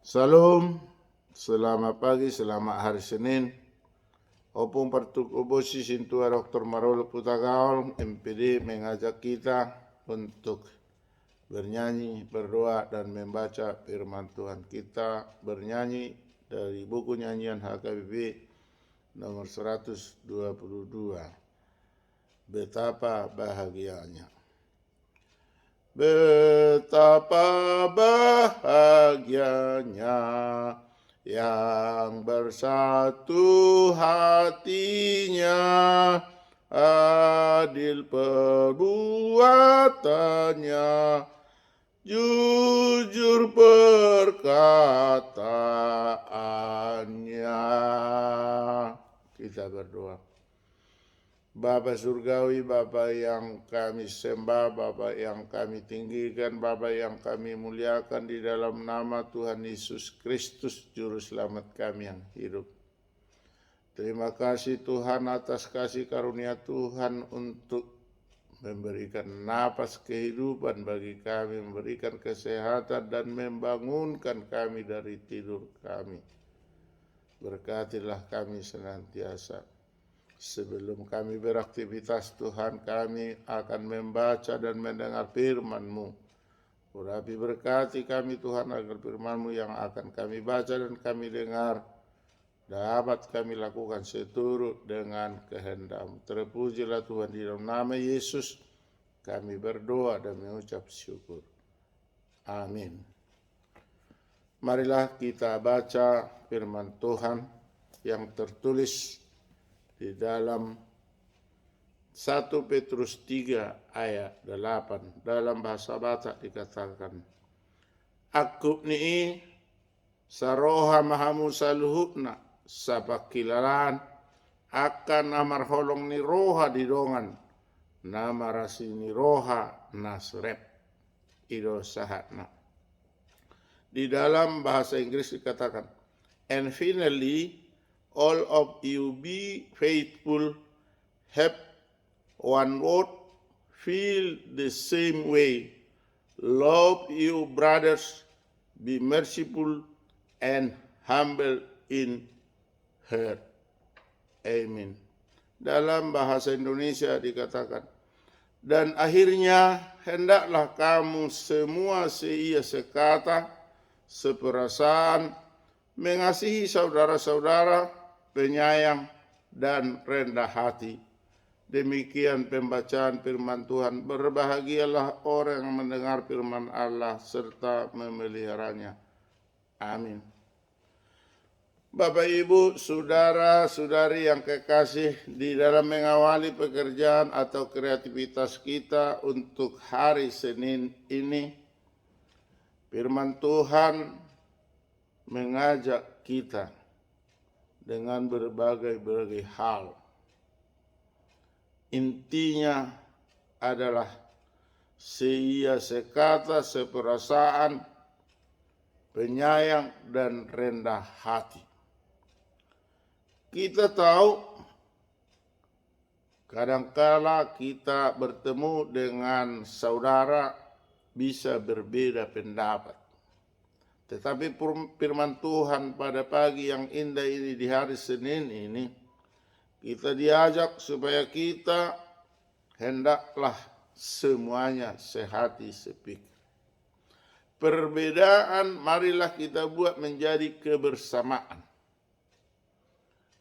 Salam, selamat pagi, selamat hari Senin. Opung partuk obosi sintua Dr. Marolo Putagaol, MPD mengajak kita untuk bernyanyi, berdoa, dan membaca firman Tuhan. Kita bernyanyi dari buku nyanyian HKBP nomor 122. Betapa bahagianya. Betapa bahagianya yang bersatu hatinya, adil perbuatannya, jujur perkataannya. Kita berdoa. Bapa Surgawi, Bapa yang kami sembah, Bapa yang kami tinggikan, Bapa yang kami muliakan di dalam nama Tuhan Yesus Kristus, Juru Selamat kami yang hidup. Terima kasih Tuhan atas kasih karunia Tuhan untuk memberikan napas kehidupan bagi kami, memberikan kesehatan dan membangunkan kami dari tidur kami. Berkatilah kami senantiasa. Sebelum kami beraktivitas Tuhan, kami akan membaca dan mendengar firman-Mu. Urapi berkati kami Tuhan agar firman-Mu yang akan kami baca dan kami dengar dapat kami lakukan seturut dengan kehendak-Mu. Terpujilah Tuhan, di dalam nama Yesus kami berdoa dan mengucap syukur. Amin. Marilah kita baca firman Tuhan yang tertulis di dalam 1 Petrus 3 ayat 8. Dalam bahasa Batak dikatakan, Aku ni saroha mahamu saluhutna sapakilaran akan amar holong ni roha di dongan nama rasi ni roha nasrep ido sahatna. Di dalam bahasa Inggris dikatakan, and finally all of you be faithful, have one word, feel the same way, love you brothers, be merciful and humble in heart. Amen. Dalam bahasa Indonesia dikatakan, dan akhirnya hendaklah kamu semua seia sekata, seperasaan, mengasihi saudara-saudara, penyayang dan rendah hati. Demikian pembacaan firman Tuhan. Berbahagialah orang yang mendengar firman Allah serta memeliharanya. Amin. Bapak, Ibu, saudara-saudari yang kekasih, di dalam mengawali pekerjaan atau kreativitas kita untuk hari Senin ini, firman Tuhan mengajak kita dengan berbagai hal. Intinya adalah seia sekata, seperasaan, penyayang, dan rendah hati. Kita tahu kadangkala kita bertemu dengan saudara bisa berbeda pendapat. Tetapi firman Tuhan pada pagi yang indah ini di hari Senin ini, kita diajak supaya kita hendaklah semuanya sehati sepikir. Perbedaan marilah kita buat menjadi kebersamaan.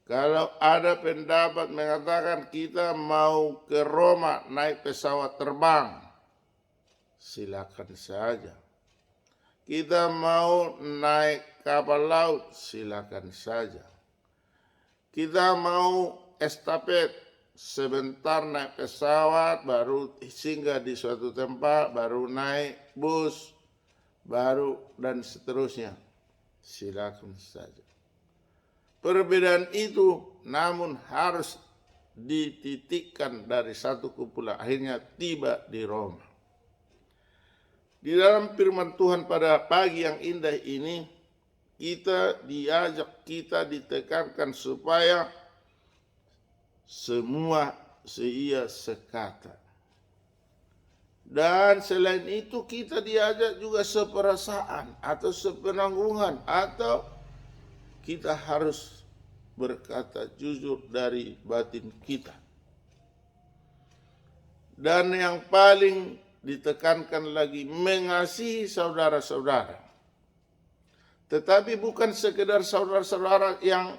Kalau ada pendapat mengatakan kita mau ke Roma naik pesawat terbang, silakan saja. Kita mau naik kapal laut, silakan saja. Kita mau estafet, sebentar naik pesawat, baru singgah di suatu tempat, baru naik bus, baru dan seterusnya. Silakan saja. Perbedaan itu namun harus dititikkan dari satu kumpulan, akhirnya tiba di Roma. Di dalam firman Tuhan pada pagi yang indah ini, kita diajak, kita ditekankan supaya semua seia sekata. Dan selain itu kita diajak juga seperasaan atau sepenanggungan, atau kita harus berkata jujur dari batin kita. Dan yang paling ditekankan lagi, mengasihi saudara-saudara. Tetapi bukan sekedar saudara-saudara yang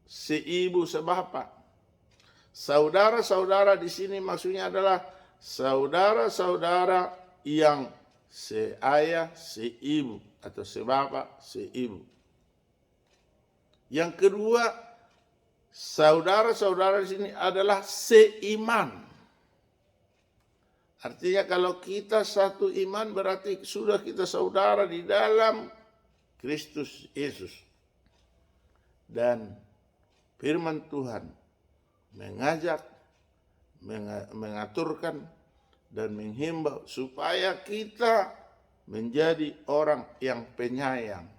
seibu sebapak. Saudara-saudara di sini maksudnya adalah saudara-saudara yang seayah, seibu, atau sebapak, seibu. Yang kedua, saudara-saudara di sini adalah seiman. Artinya kalau kita satu iman berarti sudah kita saudara di dalam Kristus Yesus. Dan firman Tuhan mengajak, mengaturkan, dan menghimbau supaya kita menjadi orang yang penyayang.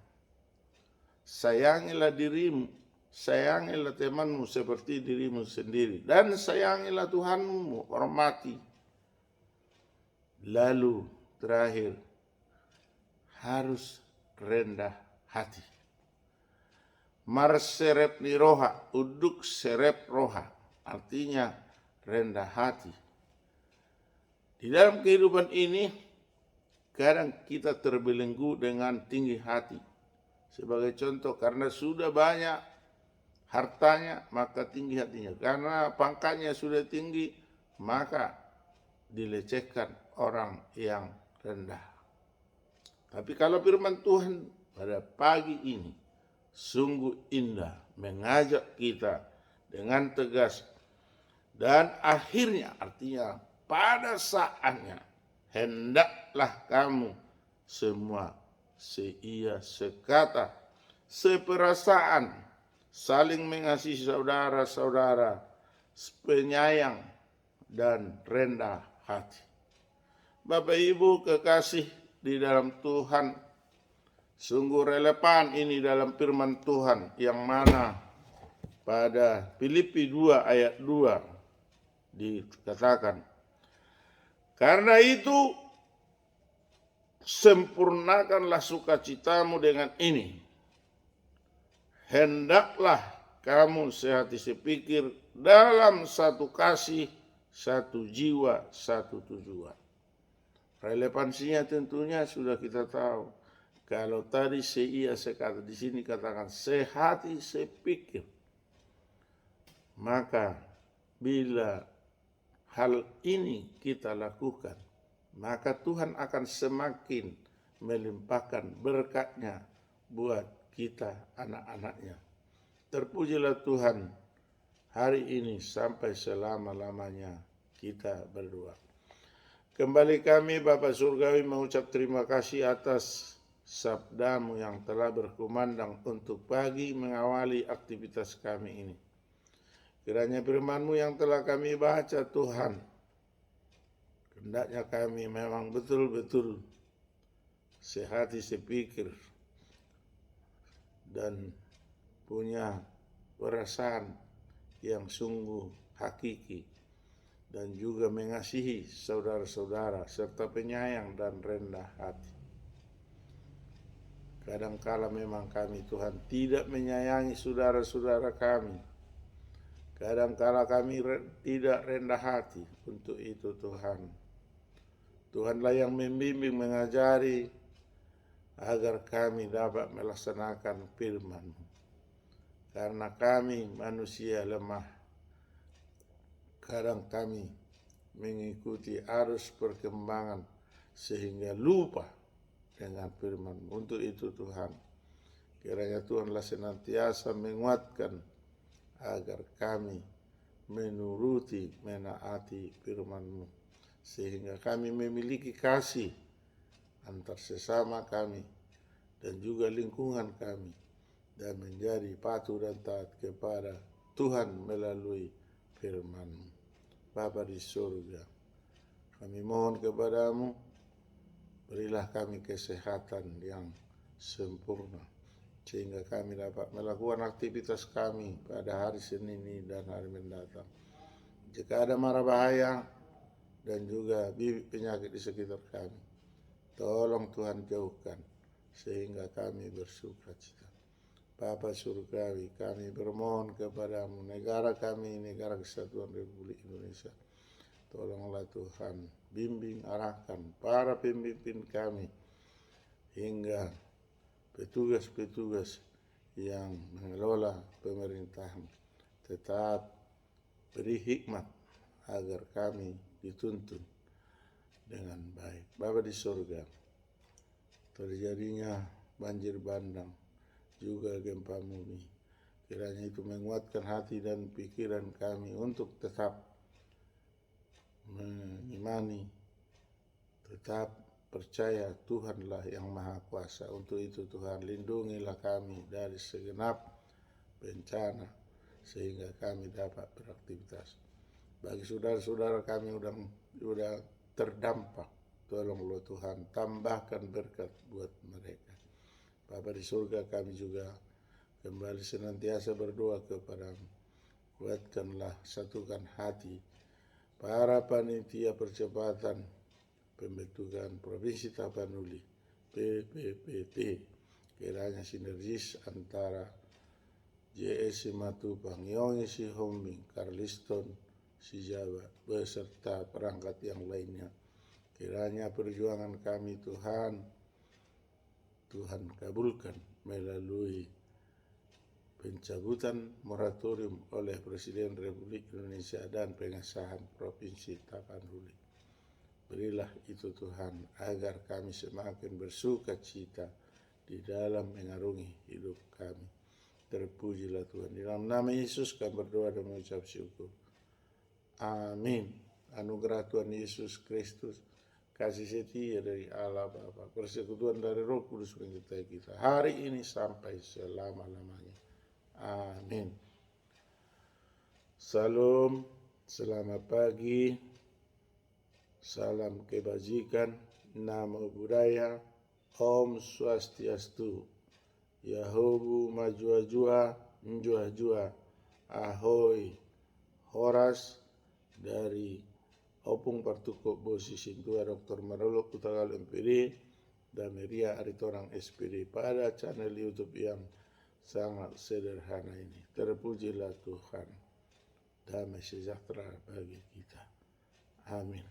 Sayangilah dirimu, sayangilah temanmu seperti dirimu sendiri, dan sayangilah Tuhanmu, hormati. Lalu terakhir, harus rendah hati. Marserep ni roha, uduk serep roha, artinya rendah hati. Di dalam kehidupan ini, kadang kita terbelenggu dengan tinggi hati. Sebagai contoh, karena sudah banyak hartanya, maka tinggi hatinya. Karena pangkatnya sudah tinggi, maka dilecehkan orang yang rendah. Tapi kalau firman Tuhan pada pagi ini sungguh indah, mengajak kita dengan tegas, dan akhirnya artinya pada saatnya hendaklah kamu semua seia, sekata, seperasaan, saling mengasihi saudara-saudara, penyayang dan rendah hati. Bapak Ibu kekasih di dalam Tuhan, sungguh relevan ini dalam firman Tuhan yang mana pada Filipi 2 ayat 2 dikatakan, karena itu sempurnakanlah sukacitamu dengan ini, hendaklah kamu sehati sepikir dalam satu kasih, satu jiwa, satu tujuan. Relevansinya tentunya sudah kita tahu. Kalau tadi seia sekata, di sini katakan sehati sepikir. Maka bila hal ini kita lakukan, maka Tuhan akan semakin melimpahkan berkat-Nya buat kita anak-anak-Nya. Terpujilah Tuhan hari ini sampai selama-lamanya kita berdoa. Kembali kami Bapa Surgawi mengucap terima kasih atas sabda-Mu yang telah berkumandang untuk pagi mengawali aktivitas kami ini. Kiranya firman-Mu yang telah kami baca Tuhan, hendaknya kami memang betul-betul sehati sepikir dan punya perasaan yang sungguh hakiki, dan juga mengasihi saudara-saudara serta penyayang dan rendah hati. Kadangkala memang kami Tuhan tidak menyayangi saudara-saudara kami. Kadangkala kami tidak rendah hati. Untuk itu Tuhanlah yang membimbing, mengajari agar kami dapat melaksanakan firman-Mu. Karena kami manusia lemah, kadang kami mengikuti arus perkembangan sehingga lupa dengan firman-Mu. Untuk itu Tuhan, kiranya Tuhanlah senantiasa menguatkan agar kami menuruti, menaati firman-Mu, sehingga kami memiliki kasih antar sesama kami dan juga lingkungan kami, dan menjadi patuh dan taat kepada Tuhan melalui firman-Mu. Bapa di surga, kami mohon kepada-Mu, berilah kami kesehatan yang sempurna, sehingga kami dapat melakukan aktivitas kami pada hari Senin ini dan hari mendatang. Jika ada mara bahaya dan juga bibit penyakit di sekitar kami. Tolong Tuhan jauhkan sehingga kami bersuka cita. Bapa Surgawi, kami bermohon kepadamu, negara kami, negara Kesatuan Republik Indonesia. Tolonglah Tuhan, bimbing arahkan para pemimpin kami hingga petugas-petugas yang mengelola pemerintahan tetap beri hikmat agar kami dituntun dengan baik. Bapa di surga, terjadinya banjir bandang, juga gempa bumi, kiranya itu menguatkan hati dan pikiran kami untuk tetap mengimani, tetap percaya Tuhanlah yang Maha Kuasa. Untuk itu Tuhan, lindungilah kami dari segenap bencana sehingga kami dapat beraktivitas. Bagi saudara-saudara kami udah terdampak, tolonglah Tuhan, tambahkan berkat buat mereka. Bapa di surga, kami juga kembali senantiasa berdoa kepadamu. Kuatkanlah, satukan hati para panitia percepatan pembentukan Provinsi Tapanuli, PPPT. Kiranya sinergis antara JS Matupang, Yongi si Hombing, Carliston si Jawa, beserta perangkat yang lainnya. Kiranya perjuangan kami Tuhan kabulkan melalui pencabutan moratorium oleh Presiden Republik Indonesia dan pengesahan Provinsi Tapanuli. Berilah itu Tuhan, agar kami semakin bersuka cita di dalam mengarungi hidup kami. Terpujilah Tuhan. Di dalam nama Yesus kami berdoa dan mengucap syukur. Amin. Anugerah Tuhan Yesus Kristus, kasih setia dari Allah Bapa, persekutuan dari Roh Kudus menyertai kita hari ini sampai selama-lamanya. Amin. Salam, selamat pagi, salam kebajikan, namo buddhaya, Om Swastiastu, Yahobu majua-jua, njua-jua, ahoy, Horas dari Opung Partukok Bosi Sintua Dr. Marolok Utagal MPD dan Meria Aritorang SPD pada channel YouTube yang sangat sederhana ini. Terpujilah Tuhan. Damai sejahtera bagi kita. Amin.